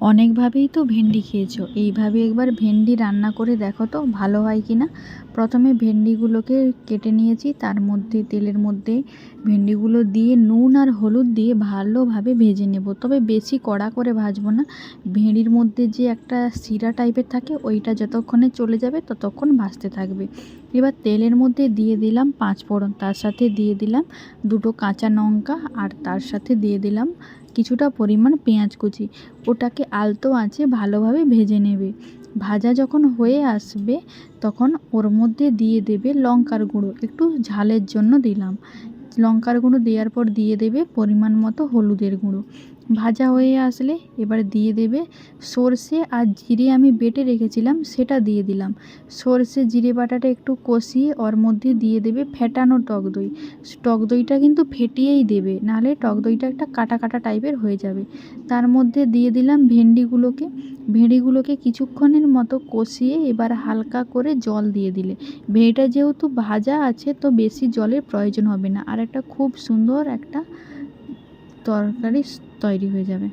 অনেকভাবেই তো ভেন্ডি খেয়েছো, এইভাবে একবার ভেন্ডি রান্না করে দেখো তো ভালো হয় কি না। প্রথমে ভেন্ডিগুলোকে কেটে নিয়েছি, তার মধ্যে তেলের মধ্যে ভেন্ডিগুলো দিয়ে নুন আর হলুদ দিয়ে ভালোভাবে ভেজে নেব, তবে বেশি কড়া করে ভাজবো না। ভেন্ডির মধ্যে যে একটা শিরা টাইপের থাকে ওইটা যতক্ষণে চলে যাবে ততক্ষণ ভাজতে থাকবে। এবার তেলের মধ্যে দিয়ে দিলাম 5 ফোড়ন, তার সাথে দিয়ে দিলাম 2টো কাঁচা লঙ্কা, আর তার সাথে দিয়ে দিলাম কিছুটা পরিমাণ পেঁয়াজ কুচি। ওটাকে আলতো আঁচে ভালোভাবে ভেজে নেবে। ভাজা যখন হয়ে আসবে তখন ওর মধ্যে দিয়ে দেবে লঙ্কার গুঁড়ো, একটু ঝালের জন্য দিলাম। লঙ্কার গুঁড়ো দেওয়ার পর দিয়ে দেবে পরিমাণ মতো হলুদের গুঁড়ো। ভাজা হয়ে আসলে এবার দিয়ে দেবে সর্ষে আর জিরে আমি বেটে রেখেছিলাম সেটা দিয়ে দিলাম। সর্ষে জিরে বাটাটা একটু কষিয়ে ওর মধ্যে দিয়ে দেবে ফেটানো টক দই। টক দইটা কিন্তু ফেটিয়েই দেবে, নাহলে টক দইটা একটা কাটা কাটা টাইপের হয়ে যাবে। তার মধ্যে দিয়ে দিলাম ভেন্ডিগুলোকে কিছুক্ষণের মতো কষিয়ে এবার হালকা করে জল দিয়ে দিলে, ভেন্ডিটা যেহেতু ভাজা আছে তো বেশি জলের প্রয়োজন হবে না, আর একটা খুব সুন্দর একটা তরকারি তৈরি হয়ে যাবে।